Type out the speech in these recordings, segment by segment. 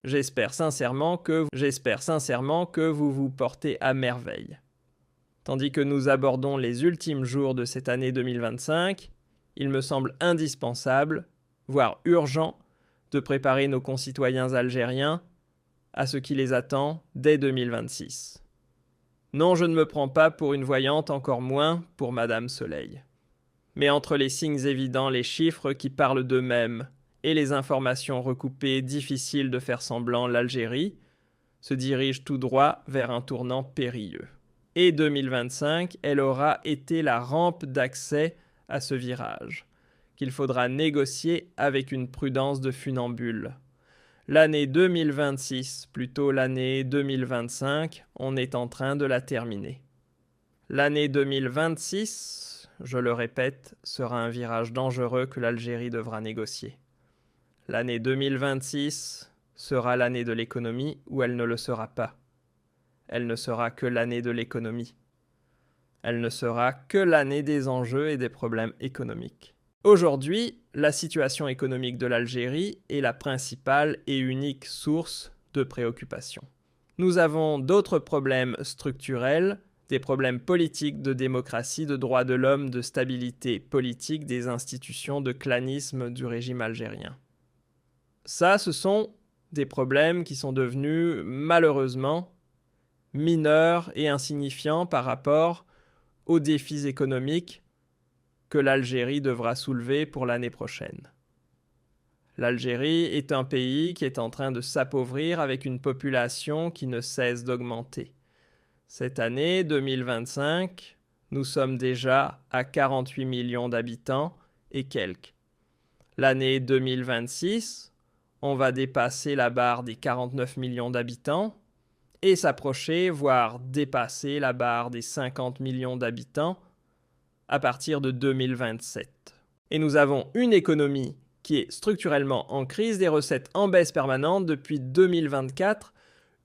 J'espère sincèrement que vous vous portez à merveille. Tandis que nous abordons les ultimes jours de cette année 2025, il me semble indispensable, voire urgent, de préparer nos concitoyens algériens à ce qui les attend dès 2026. Non, je ne me prends pas pour une voyante, encore moins pour Madame Soleil. Mais entre les signes évidents, les chiffres qui parlent d'eux-mêmes et les informations recoupées difficiles de faire semblant, l'Algérie se dirige tout droit vers un tournant périlleux. Et 2025, elle aura été la rampe d'accès à ce virage, qu'il faudra négocier avec une prudence de funambule. L'année 2026, plutôt l'année 2025, on est en train de la terminer. L'année 2026, je le répète, sera un virage dangereux que l'Algérie devra négocier. L'année 2026 sera l'année de l'économie ou elle ne le sera pas. Elle ne sera que l'année de l'économie. Elle ne sera que l'année des enjeux et des problèmes économiques. Aujourd'hui, la situation économique de l'Algérie est la principale et unique source de préoccupation. Nous avons d'autres problèmes structurels, des problèmes politiques, de démocratie, de droits de l'homme, de stabilité politique, des institutions, de clanisme du régime algérien. Ça, ce sont des problèmes qui sont devenus malheureusement mineurs et insignifiants par rapport aux défis économiques que l'Algérie devra soulever pour l'année prochaine. L'Algérie est un pays qui est en train de s'appauvrir avec une population qui ne cesse d'augmenter. Cette année 2025, nous sommes déjà à 48 millions d'habitants et quelques. L'année 2026, on va dépasser la barre des 49 millions d'habitants et s'approcher, voire dépasser la barre des 50 millions d'habitants à partir de 2027. Et nous avons une économie qui est structurellement en crise, des recettes en baisse permanente depuis 2024,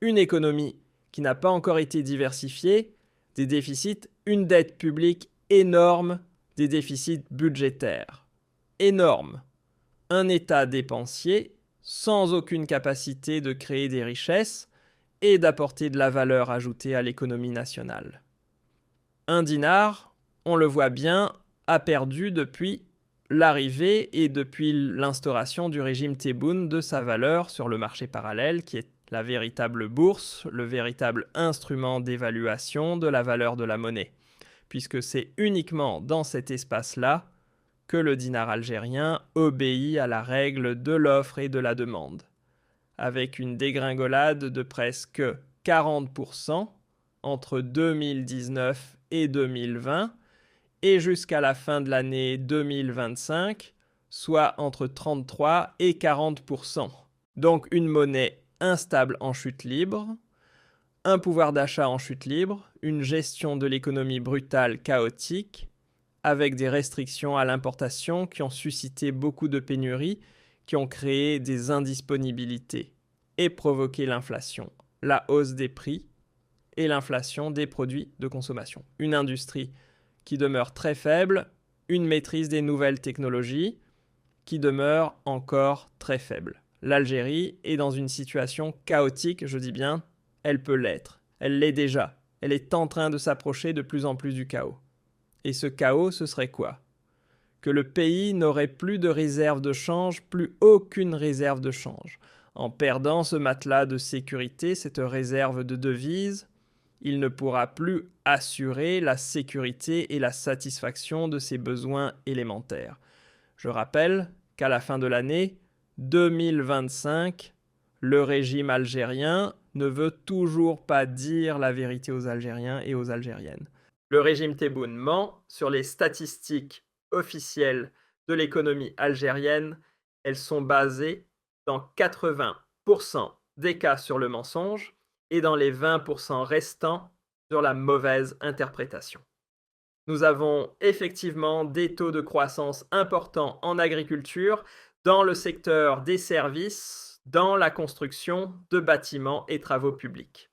une économie qui n'a pas encore été diversifiée, des déficits, une dette publique énorme, des déficits budgétaires énormes, un État dépensier sans aucune capacité de créer des richesses et d'apporter de la valeur ajoutée à l'économie nationale. Un dinar, on le voit bien, a perdu depuis l'arrivée et depuis l'instauration du régime Tebboune de sa valeur sur le marché parallèle, qui est la véritable bourse, le véritable instrument d'évaluation de la valeur de la monnaie, puisque c'est uniquement dans cet espace-là que le dinar algérien obéit à la règle de l'offre et de la demande, avec une dégringolade de presque 40% entre 2019 et 2020, et jusqu'à la fin de l'année 2025, soit entre 33 et 40%. Donc une monnaie instable en chute libre, un pouvoir d'achat en chute libre, une gestion de l'économie brutale, chaotique, avec des restrictions à l'importation qui ont suscité beaucoup de pénuries, qui ont créé des indisponibilités et provoqué l'inflation, la hausse des prix et l'inflation des produits de consommation. Une industrie qui demeure très faible, une maîtrise des nouvelles technologies qui demeure encore très faible. L'Algérie est dans une situation chaotique, je dis bien, elle peut l'être. Elle l'est déjà. Elle est en train de s'approcher de plus en plus du chaos. Et ce chaos, ce serait quoi? Que le pays n'aurait plus de réserve de change, plus aucune réserve de change. En perdant ce matelas de sécurité, cette réserve de devises, il ne pourra plus assurer la sécurité et la satisfaction de ses besoins élémentaires. Je rappelle qu'à la fin de l'année 2025, le régime algérien ne veut toujours pas dire la vérité aux Algériens et aux Algériennes. Le régime Tebboune ment sur les statistiques officielles de l'économie algérienne. Elles sont basées dans 80% des cas sur le mensonge et dans les 20% restants sur la mauvaise interprétation. Nous avons effectivement des taux de croissance importants en agriculture, dans le secteur des services, dans la construction de bâtiments et travaux publics.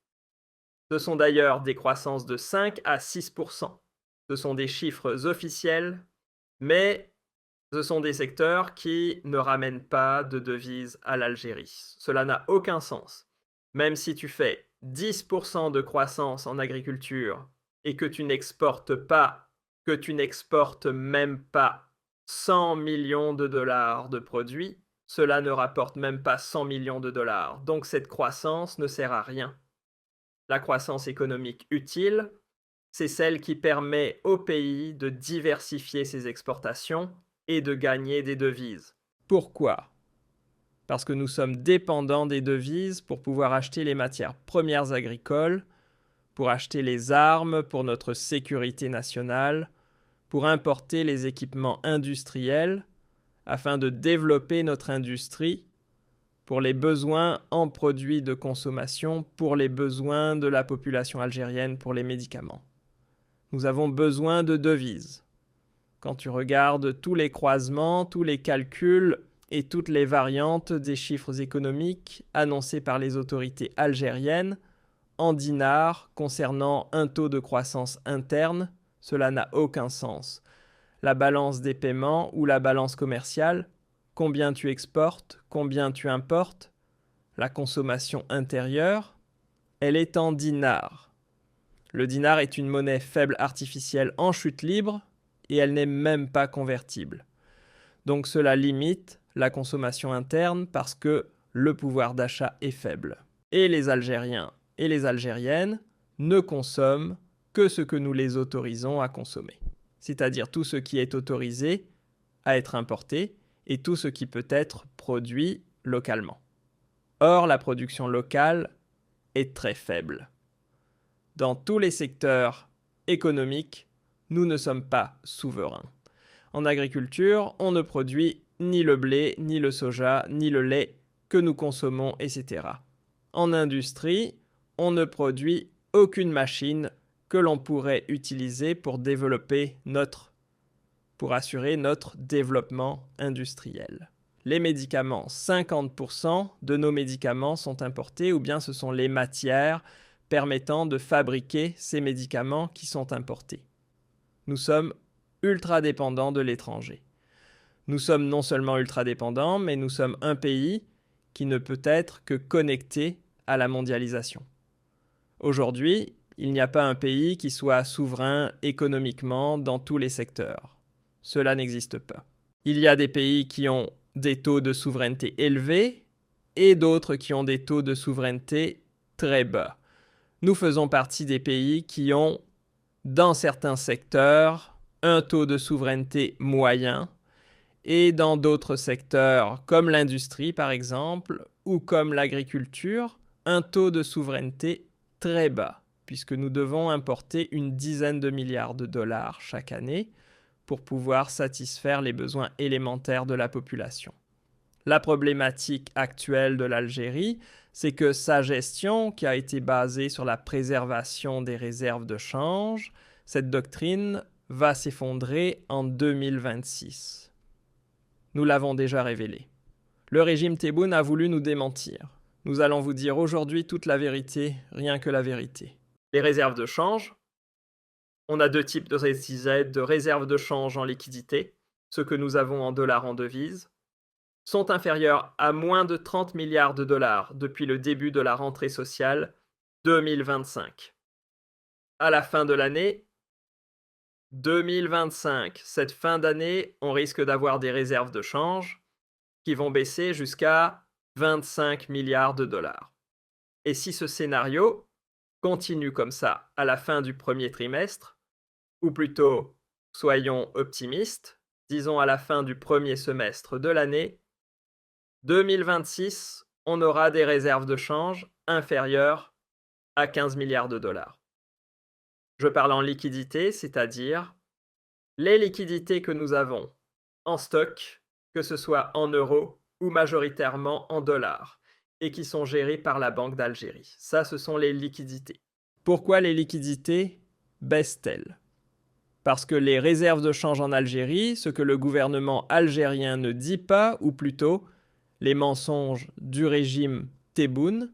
Ce sont d'ailleurs des croissances de 5 à 6%. Ce sont des chiffres officiels, mais Ce sont des secteurs qui ne ramènent pas de devises à l'Algérie. Cela n'a aucun sens. Même si tu fais 10% de croissance en agriculture et que tu n'exportes pas, que tu n'exportes même pas 100 millions de dollars de produits, cela ne rapporte même pas 100 millions de dollars. Donc cette croissance ne sert à rien. La croissance économique utile, c'est celle qui permet au pays de diversifier ses exportations et de gagner des devises. Pourquoi ? Parce que nous sommes dépendants des devises pour pouvoir acheter les matières premières agricoles, pour acheter les armes pour notre sécurité nationale, pour importer les équipements industriels, afin de développer notre industrie pour les besoins en produits de consommation, pour les besoins de la population algérienne, pour les médicaments. Nous avons besoin de devises. Quand tu regardes tous les croisements, tous les calculs et toutes les variantes des chiffres économiques annoncés par les autorités algériennes en dinars concernant un taux de croissance interne, cela n'a aucun sens. La balance des paiements ou la balance commerciale, combien tu exportes, combien tu importes, la consommation intérieure, elle est en dinars. Le dinar est une monnaie faible artificielle en chute libre et elle n'est même pas convertible. Donc cela limite la consommation interne parce que le pouvoir d'achat est faible. Et les Algériens et les Algériennes ne consomment que ce que nous les autorisons à consommer. C'est-à-dire tout ce qui est autorisé à être importé et tout ce qui peut être produit localement. Or, la production locale est très faible. Dans tous les secteurs économiques, nous ne sommes pas souverains. En agriculture, on ne produit ni le blé, ni le soja, ni le lait que nous consommons, etc. En industrie, on ne produit aucune machine que l'on pourrait utiliser pour assurer notre développement industriel. Les médicaments, 50% de nos médicaments sont importés ou bien ce sont les matières permettant de fabriquer ces médicaments qui sont importés. Nous sommes ultra dépendants de l'étranger. Nous sommes non seulement ultra dépendants, mais nous sommes un pays qui ne peut être que connecté à la mondialisation. Aujourd'hui, il n'y a pas un pays qui soit souverain économiquement dans tous les secteurs. Cela n'existe pas. Il y a des pays qui ont des taux de souveraineté élevés et d'autres qui ont des taux de souveraineté très bas. Nous faisons partie des pays qui ont, dans certains secteurs, un taux de souveraineté moyen et dans d'autres secteurs, comme l'industrie par exemple, ou comme l'agriculture, un taux de souveraineté très bas, puisque nous devons importer une dizaine de milliards de dollars chaque année pour pouvoir satisfaire les besoins élémentaires de la population. La problématique actuelle de l'Algérie, c'est que sa gestion, qui a été basée sur la préservation des réserves de change, cette doctrine va s'effondrer en 2026. Nous l'avons déjà révélé. Le régime Tebboune a voulu nous démentir. Nous allons vous dire aujourd'hui toute la vérité, rien que la vérité. Les réserves de change, on a deux types de RCZ, de réserves de change en liquidité, ce que nous avons en dollars en devises, sont inférieures à moins de 30 milliards de dollars depuis le début de la rentrée sociale 2025. À la fin de l'année 2025, cette fin d'année, on risque d'avoir des réserves de change qui vont baisser jusqu'à 25 milliards de dollars. Et si ce scénario continue comme ça à la fin du premier trimestre, ou plutôt, soyons optimistes, disons à la fin du premier semestre de l'année 2026, on aura des réserves de change inférieures à 15 milliards de dollars. Je parle en liquidité, c'est-à-dire les liquidités que nous avons en stock, que ce soit en euros ou majoritairement en dollars, et qui sont gérées par la Banque d'Algérie. Ça, ce sont les liquidités. Pourquoi les liquidités baissent-elles ? Parce que les réserves de change en Algérie, ce que le gouvernement algérien ne dit pas, ou plutôt les mensonges du régime Tebboune,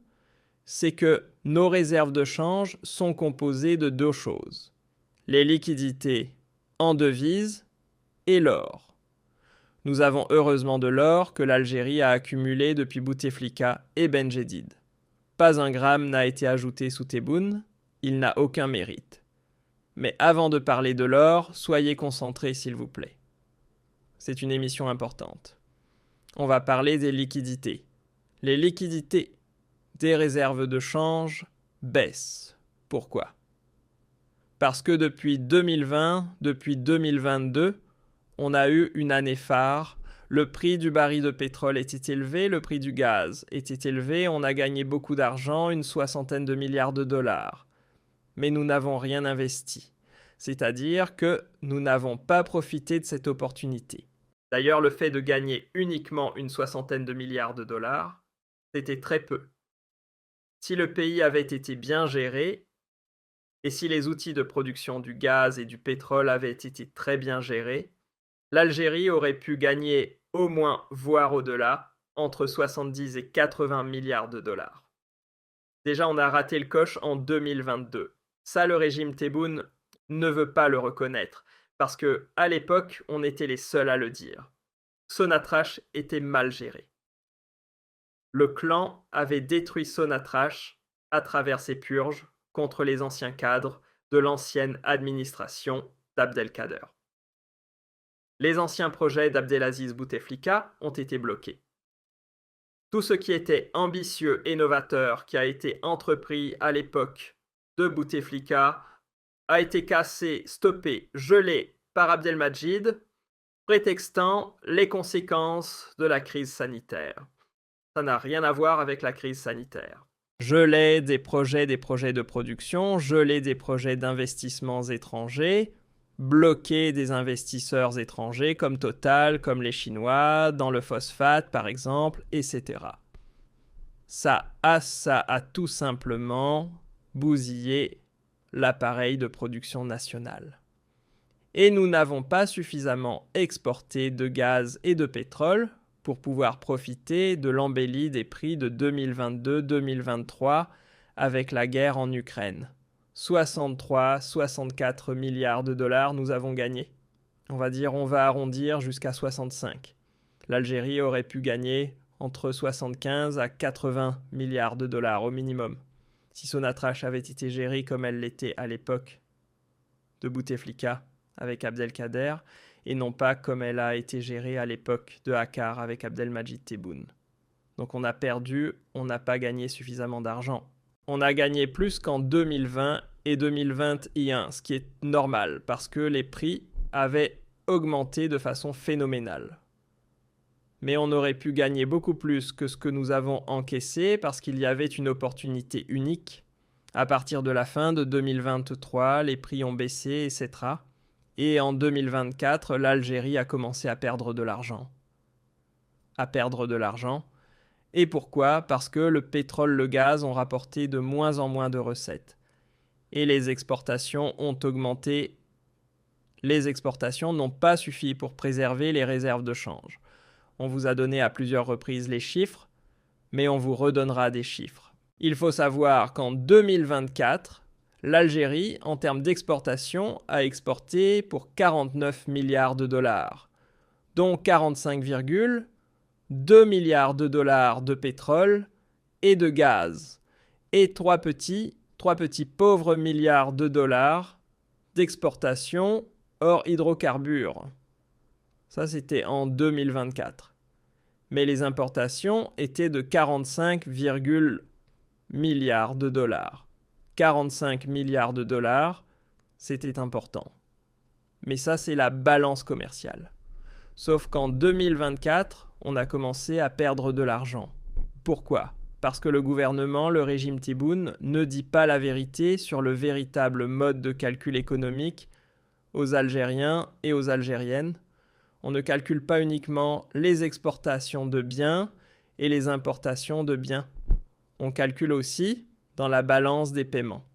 c'est que nos réserves de change sont composées de deux choses. Les liquidités en devises et l'or. Nous avons heureusement de l'or que l'Algérie a accumulé depuis Bouteflika et Ben Jedid. Pas un gramme n'a été ajouté sous Tebboune, il n'a aucun mérite. Mais avant de parler de l'or, soyez concentrés s'il vous plaît. C'est une émission importante. On va parler des liquidités. Les liquidités des réserves de change baissent. Pourquoi ? Parce que depuis 2020, depuis 2022, on a eu une année phare. Le prix du baril de pétrole était élevé, le prix du gaz était élevé, on a gagné beaucoup d'argent, une 60aine de milliards de dollars. Mais nous n'avons rien investi. C'est-à-dire que nous n'avons pas profité de cette opportunité. D'ailleurs, le fait de gagner uniquement une 60aine de milliards de dollars, c'était très peu. Si le pays avait été bien géré, et si les outils de production du gaz et du pétrole avaient été très bien gérés, l'Algérie aurait pu gagner au moins, voire au-delà, entre 70 et 80 milliards de dollars. Déjà, on a raté le coche en 2022. Ça, le régime Tebboune ne veut pas le reconnaître, parce que à l'époque, on était les seuls à le dire. Sonatrach était mal géré. Le clan avait détruit Sonatrach à travers ses purges contre les anciens cadres de l'ancienne administration d'Abdelkader. Les anciens projets d'Abdelaziz Bouteflika ont été bloqués. Tout ce qui était ambitieux et novateur qui a été entrepris à l'époque de Bouteflika a été cassé, stoppé, gelé par Abdelmadjid, prétextant les conséquences de la crise sanitaire. Ça n'a rien à voir avec la crise sanitaire. Geler des projets de production, geler des projets d'investissements étrangers, bloquer des investisseurs étrangers comme Total, comme les Chinois, dans le phosphate par exemple, etc. Ça a tout simplement bousillé l'appareil de production nationale. Et nous n'avons pas suffisamment exporté de gaz et de pétrole pour pouvoir profiter de l'embellie des prix de 2022-2023 avec la guerre en Ukraine. 63-64 milliards de dollars nous avons gagné. On va arrondir jusqu'à 65. L'Algérie aurait pu gagner entre 75 à 80 milliards de dollars au minimum, si Sonatrach avait été gérée comme elle l'était à l'époque de Bouteflika avec Abdelkader, et non pas comme elle a été gérée à l'époque de Akkar avec Abdelmadjid Tebboune. Donc on a perdu, on n'a pas gagné suffisamment d'argent. On a gagné plus qu'en 2020 et 2021, ce qui est normal, parce que les prix avaient augmenté de façon phénoménale. Mais on aurait pu gagner beaucoup plus que ce que nous avons encaissé, parce qu'il y avait une opportunité unique. À partir de la fin de 2023, les prix ont baissé, etc. Et en 2024, l'Algérie a commencé à perdre de l'argent. Et pourquoi ? Parce que le pétrole, le gaz ont rapporté de moins en moins de recettes. Et les exportations ont augmenté. Les exportations n'ont pas suffi pour préserver les réserves de change. On vous a donné à plusieurs reprises les chiffres, mais on vous redonnera des chiffres. Il faut savoir qu'en 2024, l'Algérie, en termes d'exportation, a exporté pour 49 milliards de dollars, dont 45,2 milliards de dollars de pétrole et de gaz, et 3 petits pauvres milliards de dollars d'exportation hors hydrocarbures. Ça, c'était en 2024. Mais les importations étaient de 45, milliards de dollars. 45 milliards de dollars, c'était important. Mais ça, c'est la balance commerciale. Sauf qu'en 2024, on a commencé à perdre de l'argent. Pourquoi ? Parce que le gouvernement, le régime Tebboune, ne dit pas la vérité sur le véritable mode de calcul économique aux Algériens et aux Algériennes. On ne calcule pas uniquement les exportations de biens et les importations de biens. On calcule aussi dans la balance des paiements.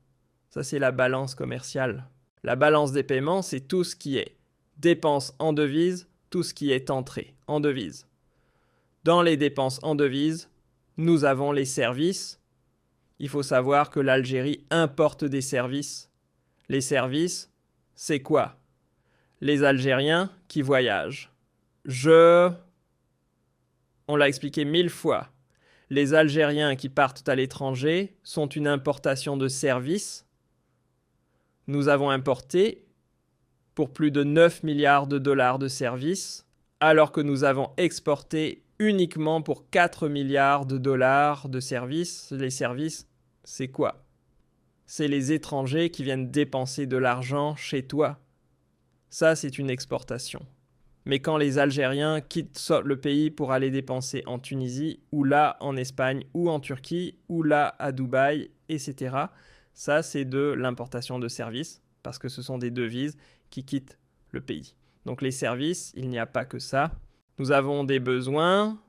Ça, c'est la balance commerciale. La balance des paiements, c'est tout ce qui est dépenses en devises, tout ce qui est entrée en devises. Dans les dépenses en devises, nous avons les services. Il faut savoir que l'Algérie importe des services. Les services, c'est quoi ? Les Algériens qui voyagent. On l'a expliqué 1000 fois. Les Algériens qui partent à l'étranger sont une importation de services. Nous avons importé pour plus de 9 milliards de dollars de services, alors que nous avons exporté uniquement pour 4 milliards de dollars de services. Les services, c'est quoi? C'est les étrangers qui viennent dépenser de l'argent chez toi. Ça, c'est une exportation. Mais quand les Algériens quittent le pays pour aller dépenser en Tunisie, ou là en Espagne, ou en Turquie, ou là à Dubaï, etc., ça, c'est de l'importation de services, parce que ce sont des devises qui quittent le pays. Donc les services, il n'y a pas que ça. Nous avons des besoins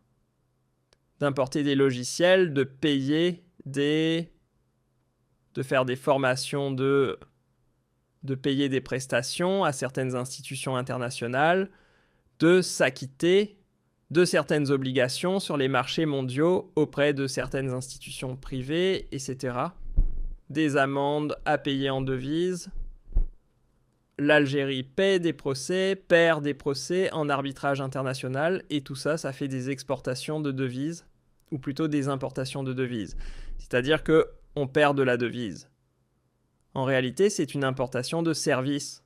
d'importer des logiciels, de payer de faire des formations, de payer des prestations à certaines institutions internationales, de s'acquitter de certaines obligations sur les marchés mondiaux auprès de certaines institutions privées, etc. Des amendes à payer en devises. L'Algérie paie des procès, perd des procès en arbitrage international, et tout ça, ça fait des exportations de devises, ou plutôt des importations de devises. C'est-à-dire qu'on perd de la devise. En réalité, c'est une importation de services.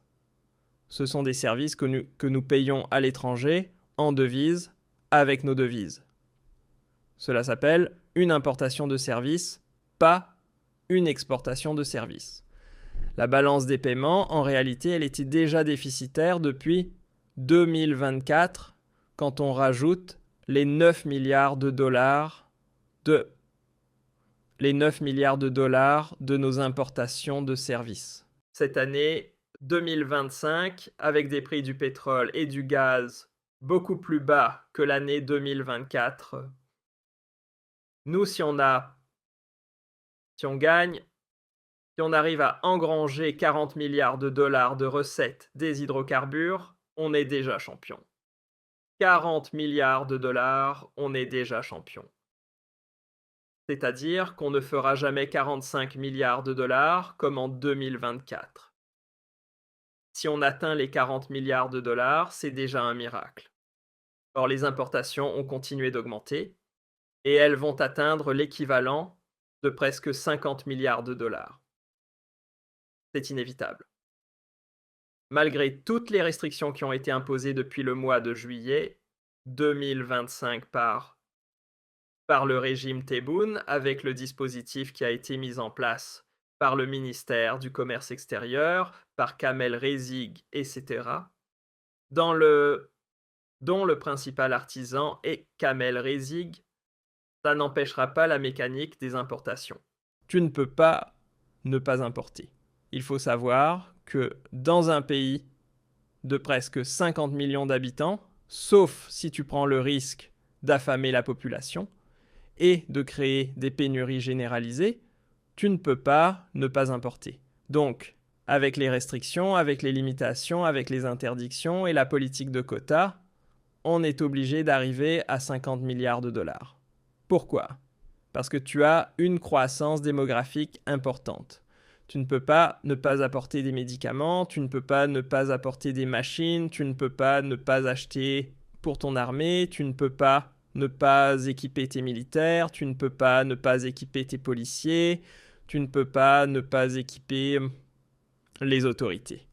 Ce sont des services que nous payons à l'étranger en devises avec nos devises. Cela s'appelle une importation de services, pas une exportation de services. La balance des paiements, en réalité, elle était déjà déficitaire depuis 2024 quand on rajoute les 9 milliards de dollars de nos importations de services. Cette année 2025, avec des prix du pétrole et du gaz beaucoup plus bas que l'année 2024, nous, si on arrive à engranger 40 milliards de dollars de recettes des hydrocarbures, on est déjà champion. 40 milliards de dollars, on est déjà champion. C'est-à-dire qu'on ne fera jamais 45 milliards de dollars comme en 2024. Si on atteint les 40 milliards de dollars, c'est déjà un miracle. Or, les importations ont continué d'augmenter et elles vont atteindre l'équivalent de presque 50 milliards de dollars. C'est inévitable. Malgré toutes les restrictions qui ont été imposées depuis le mois de juillet 2025 par le régime Tebboune, avec le dispositif qui a été mis en place par le ministère du Commerce extérieur, par Kamel Rezig, etc., dont le principal artisan est Kamel Rezig, ça n'empêchera pas la mécanique des importations. Tu ne peux pas ne pas importer. Il faut savoir que dans un pays de presque 50 millions d'habitants, sauf si tu prends le risque d'affamer la population et de créer des pénuries généralisées, tu ne peux pas ne pas importer. Donc, avec les restrictions, avec les limitations, avec les interdictions et la politique de quotas, on est obligé d'arriver à 50 milliards de dollars. Pourquoi ? Parce que tu as une croissance démographique importante. Tu ne peux pas ne pas apporter des médicaments, tu ne peux pas ne pas apporter des machines, tu ne peux pas ne pas acheter pour ton armée, tu ne peux pas ne pas équiper tes militaires, tu ne peux pas ne pas équiper tes policiers, tu ne peux pas ne pas équiper les autorités.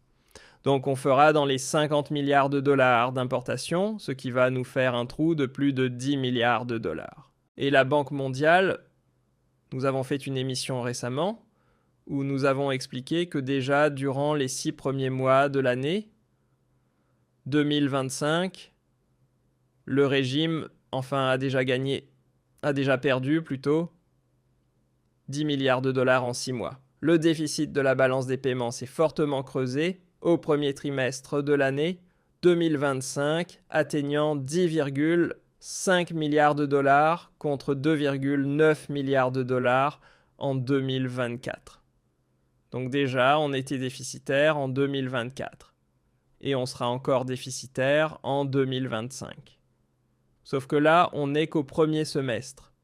Donc on fera dans les 50 milliards de dollars d'importation, ce qui va nous faire un trou de plus de 10 milliards de dollars. Et la Banque mondiale, nous avons fait une émission récemment où nous avons expliqué que déjà durant les 6 premiers mois de l'année 2025, le régime a déjà perdu 10 milliards de dollars en 6 mois. Le déficit de la balance des paiements s'est fortement creusé au premier trimestre de l'année 2025, atteignant 10,5 milliards de dollars contre 2,9 milliards de dollars en 2024. Donc déjà, on était déficitaire en 2024. Et on sera encore déficitaire en 2025. Sauf que là, on n'est qu'au premier semestre.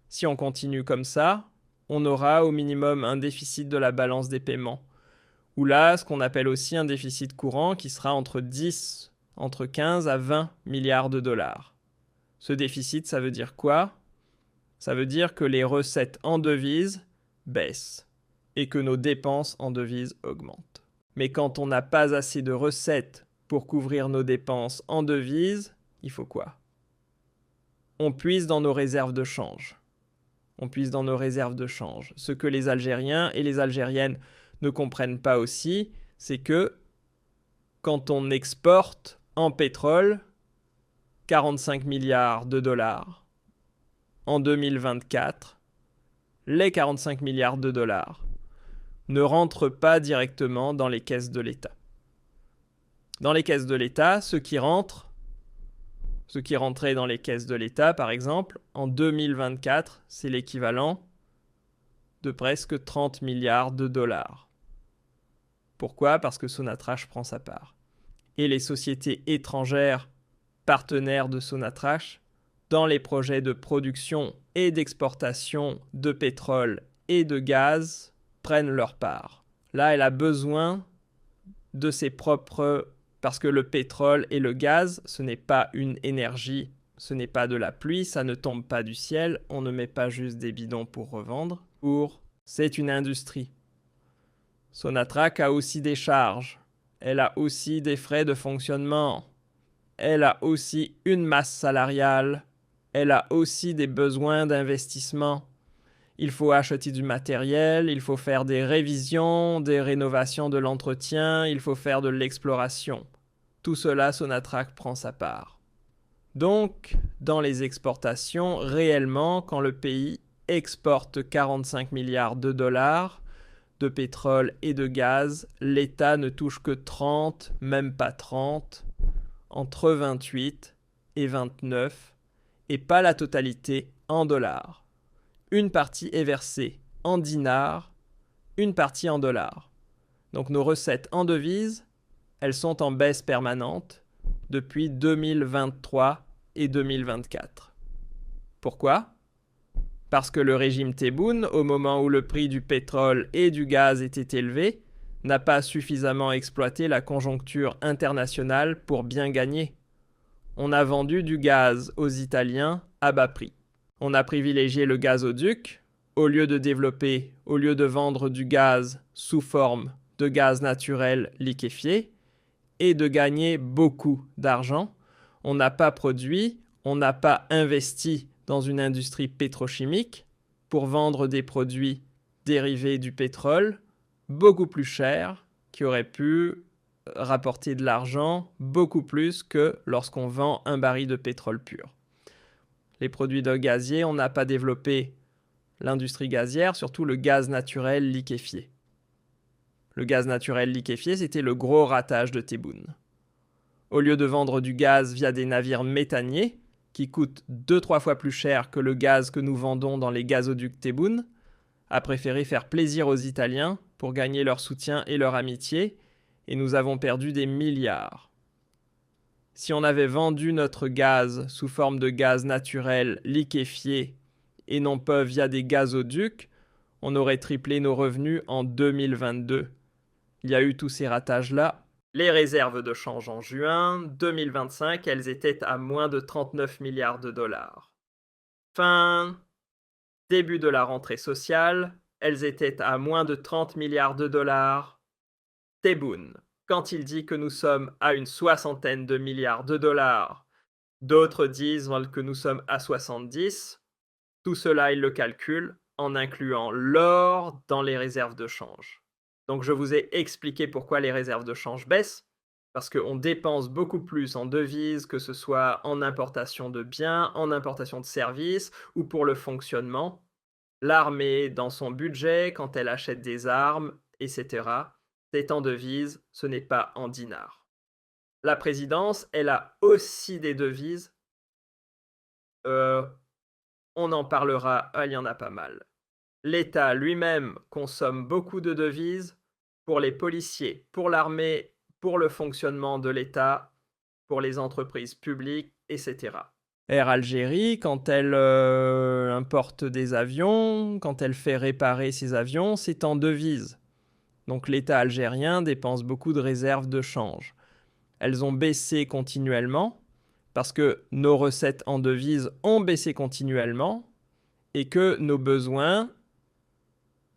Si on continue comme ça, on aura au minimum un déficit de la balance des paiements. Ou là, ce qu'on appelle aussi un déficit courant qui sera entre 10 entre 15 à 20 milliards de dollars. Ce déficit, ça veut dire quoi? Ça veut dire que les recettes en devises baissent et que nos dépenses en devises augmentent. Mais quand on n'a pas assez de recettes pour couvrir nos dépenses en devises, il faut quoi? On puise dans nos réserves de change. Ce que les Algériens et les Algériennes ne comprennent pas aussi, c'est que quand on exporte en pétrole 45 milliards de dollars en 2024, les 45 milliards de dollars ne rentrent pas directement dans les caisses de l'État. Dans les caisses de l'État, ce qui rentrait dans les caisses de l'État, par exemple, en 2024, c'est l'équivalent de presque 30 milliards de dollars. Pourquoi? Parce que Sonatrach prend sa part. Et les sociétés étrangères partenaires de Sonatrach, dans les projets de production et d'exportation de pétrole et de gaz, prennent leur part. Là, elle a besoin de ses propres... Parce que le pétrole et le gaz, ce n'est pas une énergie, ce n'est pas de la pluie, ça ne tombe pas du ciel, on ne met pas juste des bidons pour revendre. C'est une industrie. Sonatrach a aussi des charges, elle a aussi des frais de fonctionnement, elle a aussi une masse salariale, elle a aussi des besoins d'investissement. Il faut acheter du matériel, il faut faire des révisions, des rénovations de l'entretien, il faut faire de l'exploration. Tout cela, Sonatrach prend sa part. Donc, dans les exportations, réellement, quand le pays exporte 45 milliards de dollars de pétrole et de gaz, l'État ne touche que 30, même pas 30, entre 28 et 29, et pas la totalité en dollars. Une partie est versée en dinars, une partie en dollars. Donc nos recettes en devises, elles sont en baisse permanente depuis 2023 et 2024. Pourquoi? Parce que le régime Tebboune, au moment où le prix du pétrole et du gaz était élevé, n'a pas suffisamment exploité la conjoncture internationale pour bien gagner. On a vendu du gaz aux Italiens à bas prix. On a privilégié le gazoduc au lieu de vendre du gaz sous forme de gaz naturel liquéfié et de gagner beaucoup d'argent. On n'a pas produit, on n'a pas investi dans une industrie pétrochimique pour vendre des produits dérivés du pétrole beaucoup plus chers qui auraient pu rapporter de l'argent beaucoup plus que lorsqu'on vend un baril de pétrole pur. Les produits de gazier, on n'a pas développé l'industrie gazière, surtout le gaz naturel liquéfié. Le gaz naturel liquéfié, c'était le gros ratage de Tebboune. Au lieu de vendre du gaz via des navires méthaniers, qui coûtent 2-3 fois plus cher que le gaz que nous vendons dans les gazoducs Tebboune, a préféré faire plaisir aux Italiens pour gagner leur soutien et leur amitié, et nous avons perdu des milliards. Si on avait vendu notre gaz sous forme de gaz naturel liquéfié et non pas via des gazoducs, on aurait triplé nos revenus en 2022. Il y a eu tous ces ratages-là. Les réserves de change en juin 2025, elles étaient à moins de 39 milliards de dollars. Début de la rentrée sociale, elles étaient à moins de 30 milliards de dollars. Tebboune, quand il dit que nous sommes à une 60aine de milliards de dollars, d'autres disent que nous sommes à 70. Tout cela, il le calcule en incluant l'or dans les réserves de change. Donc je vous ai expliqué pourquoi les réserves de change baissent, parce qu'on dépense beaucoup plus en devises, que ce soit en importation de biens, en importation de services ou pour le fonctionnement. L'armée, dans son budget, quand elle achète des armes, etc., c'est en devises, ce n'est pas en dinars. La présidence, elle a aussi des devises. On en parlera, il y en a pas mal. L'État lui-même consomme beaucoup de devises pour les policiers, pour l'armée, pour le fonctionnement de l'État, pour les entreprises publiques, etc. Air Algérie, quand elle importe des avions, quand elle fait réparer ses avions, c'est en devises. Donc l'État algérien dépense beaucoup de réserves de change. elles ont baissé continuellement parce que nos recettes en devises ont baissé continuellement et que nos besoins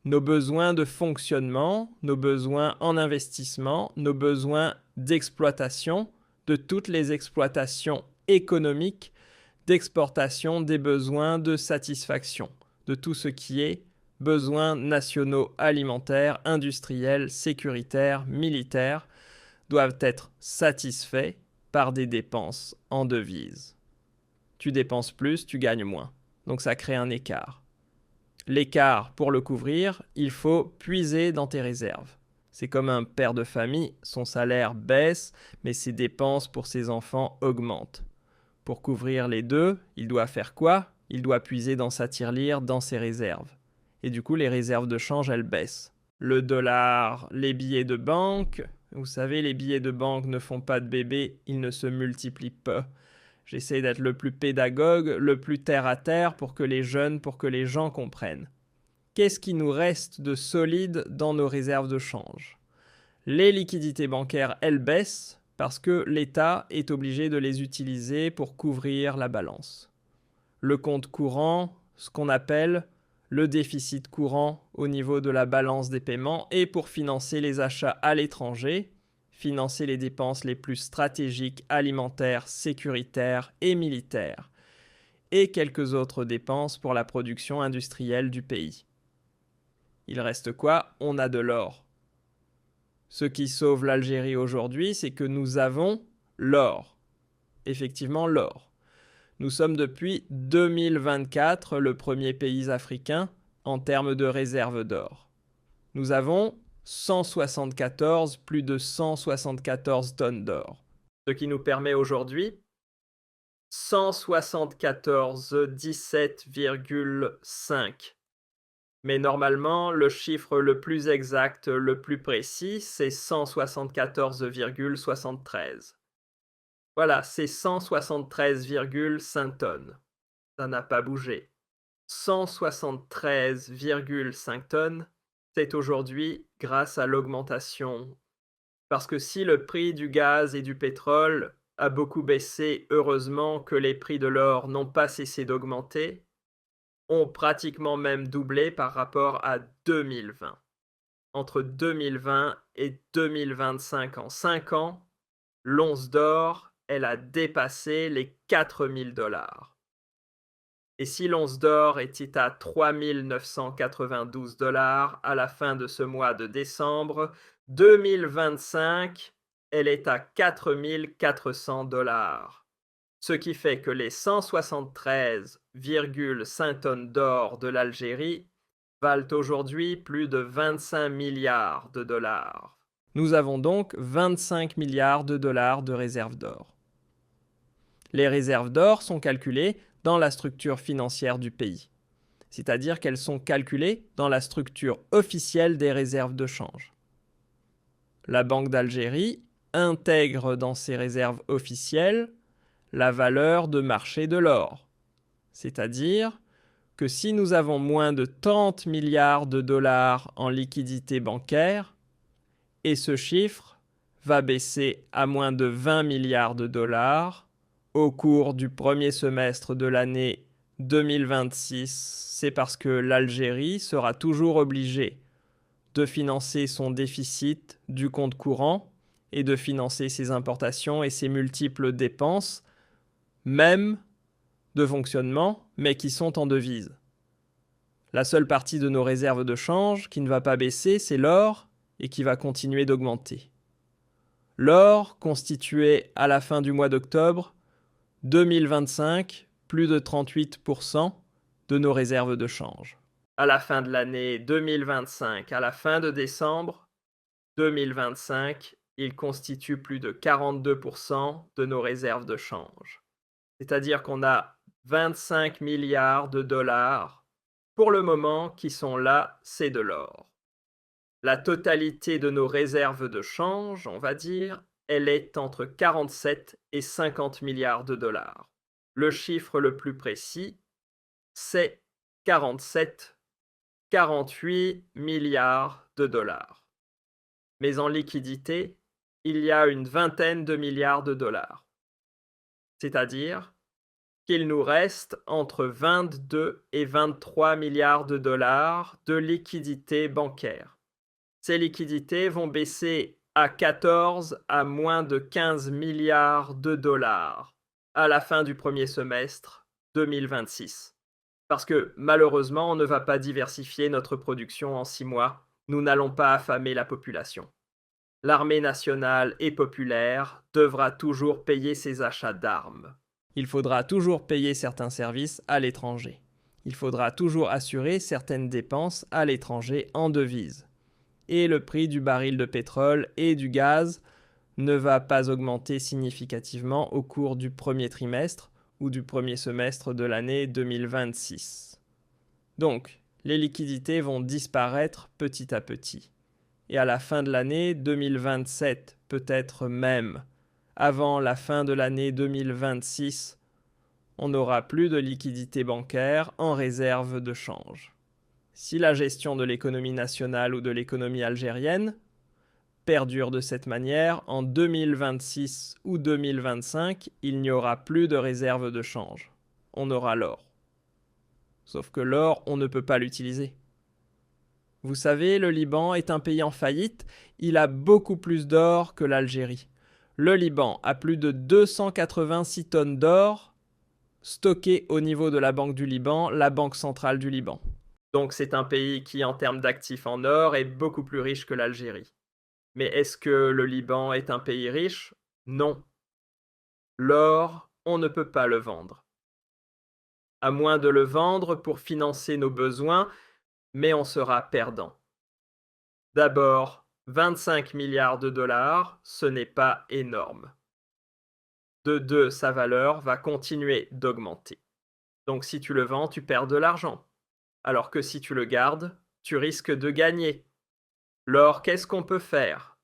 de fonctionnement, nos besoins en investissement, nos besoins d'exploitation, de toutes les exploitations économiques, d'exportation, des besoins de satisfaction, de tout ce qui est besoins nationaux alimentaires, industriels, sécuritaires, militaires, doivent être satisfaits par des dépenses en devises. Tu dépenses plus, tu gagnes moins. Donc ça crée un écart. L'écart, pour le couvrir, il faut puiser dans tes réserves. C'est comme un père de famille, son salaire baisse, mais ses dépenses pour ses enfants augmentent. Pour couvrir les deux, il doit faire quoi? Il doit puiser dans sa tirelire, dans ses réserves. Et du coup, les réserves de change, elles baissent. Le dollar, les billets de banque. Vous savez, les billets de banque ne font pas de bébés, ils ne se multiplient pas. J'essaie d'être le plus pédagogue, le plus terre à terre pour que les gens comprennent. Qu'est-ce qui nous reste de solide dans nos réserves de change? Les liquidités bancaires, elles baissent parce que l'État est obligé de les utiliser pour couvrir la balance. Le compte courant, ce qu'on appelle le déficit courant au niveau de la balance des paiements, et pour financer les achats à l'étranger, financer les dépenses les plus stratégiques, alimentaires, sécuritaires et militaires, et quelques autres dépenses pour la production industrielle du pays. Il reste quoi? On a de l'or. Ce qui sauve l'Algérie aujourd'hui, c'est que nous avons l'or. Effectivement, l'or. Nous sommes depuis 2024 le premier pays africain en termes de réserves d'or. Nous avons plus de 174 tonnes d'or. Ce qui nous permet aujourd'hui 17,5. Mais normalement, le chiffre le plus exact, le plus précis, c'est 174,73. Voilà, c'est 173,5 tonnes. Ça n'a pas bougé. 173,5 tonnes, c'est aujourd'hui grâce à l'augmentation. Parce que si le prix du gaz et du pétrole a beaucoup baissé, heureusement que les prix de l'or n'ont pas cessé d'augmenter, ont pratiquement même doublé par rapport à 2020. Entre 2020 et 2025, en 5 ans, l'once d'or, elle a dépassé les 4000 $. Et si l'once d'or était à 3992 $ à la fin de ce mois de décembre 2025, elle est à 4400 $. Ce qui fait que les 173,5 tonnes d'or de l'Algérie valent aujourd'hui plus de 25 milliards de dollars. Nous avons donc 25 milliards de dollars de réserves d'or. Les réserves d'or sont calculées dans la structure financière du pays, c'est-à-dire qu'elles sont calculées dans la structure officielle des réserves de change. La Banque d'Algérie intègre dans ses réserves officielles la valeur de marché de l'or, c'est-à-dire que si nous avons moins de 30 milliards de dollars en liquidité bancaire, et ce chiffre va baisser à moins de 20 milliards de dollars au cours du premier semestre de l'année 2026, c'est parce que l'Algérie sera toujours obligée de financer son déficit du compte courant et de financer ses importations et ses multiples dépenses, même de fonctionnement, mais qui sont en devise. La seule partie de nos réserves de change qui ne va pas baisser, c'est l'or, et qui va continuer d'augmenter. L'or constituait à la fin du mois d'octobre 2025 plus de 38% de nos réserves de change. À la fin de l'année 2025, à la fin de décembre 2025, il constitue plus de 42% de nos réserves de change. C'est-à-dire qu'on a 25 milliards de dollars pour le moment qui sont là, c'est de l'or. La totalité de nos réserves de change, on va dire, elle est entre 47 et 50 milliards de dollars. Le chiffre le plus précis, c'est 48 milliards de dollars. Mais en liquidité, il y a une vingtaine de milliards de dollars. C'est-à-dire qu'il nous reste entre 22 et 23 milliards de dollars de liquidités bancaires. Ces liquidités vont baisser à 14 à moins de 15 milliards de dollars à la fin du premier semestre 2026. Parce que malheureusement, on ne va pas diversifier notre production en 6 mois. Nous n'allons pas affamer la population. L'armée nationale et populaire devra toujours payer ses achats d'armes. Il faudra toujours payer certains services à l'étranger. Il faudra toujours assurer certaines dépenses à l'étranger en devises. Et le prix du baril de pétrole et du gaz ne va pas augmenter significativement au cours du premier trimestre ou du premier semestre de l'année 2026. Donc, les liquidités vont disparaître petit à petit. Et à la fin de l'année 2027, peut-être même avant la fin de l'année 2026, on n'aura plus de liquidités bancaires en réserve de change. Si la gestion de l'économie nationale ou de l'économie algérienne perdure de cette manière, en 2026 ou 2025, il n'y aura plus de réserve de change. On aura l'or. Sauf que l'or, on ne peut pas l'utiliser. Vous savez, le Liban est un pays en faillite, il a beaucoup plus d'or que l'Algérie. Le Liban a plus de 286 tonnes d'or stockées au niveau de la Banque du Liban, la Banque centrale du Liban. Donc c'est un pays qui, en termes d'actifs en or, est beaucoup plus riche que l'Algérie. Mais est-ce que le Liban est un pays riche? Non. L'or, on ne peut pas le vendre. À moins de le vendre pour financer nos besoins, mais on sera perdant. D'abord, 25 milliards de dollars, ce n'est pas énorme. De deux, sa valeur va continuer d'augmenter. Donc si tu le vends, tu perds de l'argent. Alors que si tu le gardes, tu risques de gagner. L'or, qu'est-ce qu'on peut faire?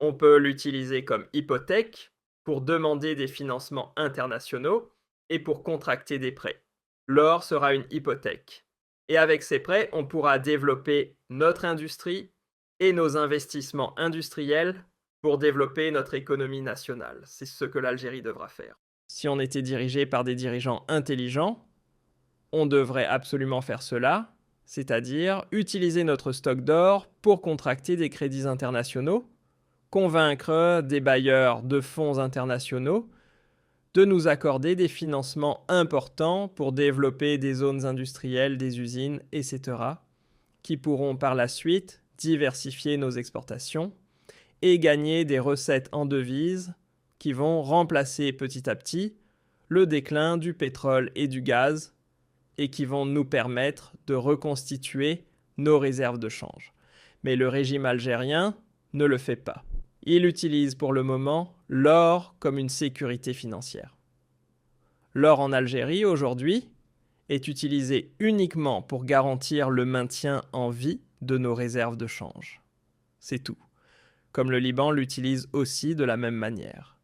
On peut l'utiliser comme hypothèque pour demander des financements internationaux et pour contracter des prêts. L'or sera une hypothèque. Et avec ces prêts, on pourra développer notre industrie et nos investissements industriels pour développer notre économie nationale. C'est ce que l'Algérie devra faire. Si on était dirigé par des dirigeants intelligents, on devrait absolument faire cela, c'est-à-dire utiliser notre stock d'or pour contracter des crédits internationaux, convaincre des bailleurs de fonds internationaux de nous accorder des financements importants pour développer des zones industrielles, des usines, etc., qui pourront par la suite diversifier nos exportations et gagner des recettes en devises qui vont remplacer petit à petit le déclin du pétrole et du gaz et qui vont nous permettre de reconstituer nos réserves de change. Mais le régime algérien ne le fait pas. Il utilise pour le moment l'or comme une sécurité financière. L'or en Algérie, aujourd'hui, est utilisé uniquement pour garantir le maintien en vie de nos réserves de change. C'est tout. Comme le Liban l'utilise aussi de la même manière.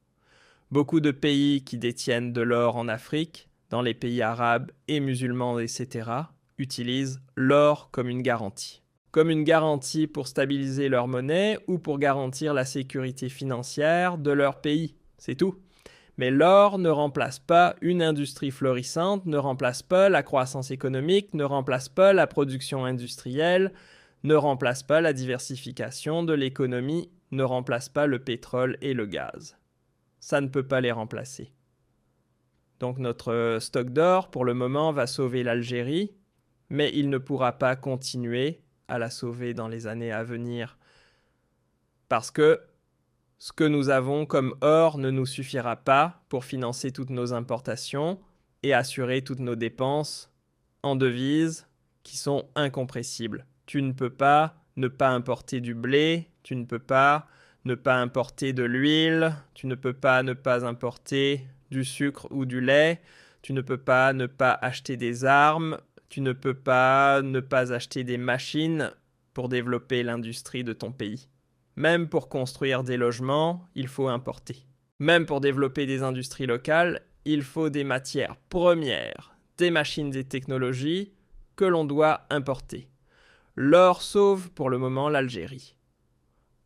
Beaucoup de pays qui détiennent de l'or en Afrique, dans les pays arabes et musulmans, etc., utilisent l'or comme une garantie. Comme une garantie pour stabiliser leur monnaie ou pour garantir la sécurité financière de leur pays. C'est tout. Mais l'or ne remplace pas une industrie florissante, ne remplace pas la croissance économique, ne remplace pas la production industrielle, ne remplace pas la diversification de l'économie, ne remplace pas le pétrole et le gaz. Ça ne peut pas les remplacer. Donc notre stock d'or, pour le moment, va sauver l'Algérie, mais il ne pourra pas continuer à la sauver dans les années à venir. Parce que ce que nous avons comme or ne nous suffira pas pour financer toutes nos importations et assurer toutes nos dépenses en devises qui sont incompressibles. Tu ne peux pas ne pas importer du blé, tu ne peux pas ne pas importer de l'huile, tu ne peux pas ne pas importer du sucre ou du lait, tu ne peux pas ne pas acheter des armes, tu ne peux pas ne pas acheter des machines pour développer l'industrie de ton pays. Même pour construire des logements, il faut importer. Même pour développer des industries locales, il faut des matières premières, des machines et technologies que l'on doit importer. L'or sauve pour le moment l'Algérie.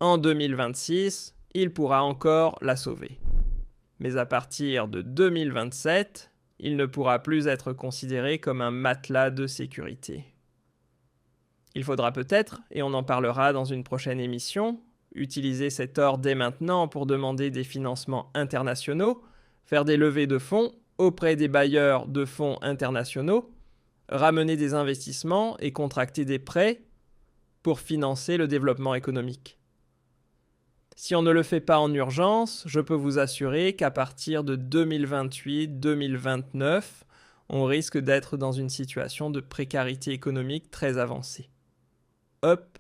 En 2026, il pourra encore la sauver. Mais à partir de 2027, il ne pourra plus être considéré comme un matelas de sécurité. Il faudra peut-être, et on en parlera dans une prochaine émission, utiliser cet or dès maintenant pour demander des financements internationaux, faire des levées de fonds auprès des bailleurs de fonds internationaux, ramener des investissements et contracter des prêts pour financer le développement économique. Si on ne le fait pas en urgence, je peux vous assurer qu'à partir de 2028-2029, on risque d'être dans une situation de précarité économique très avancée. Up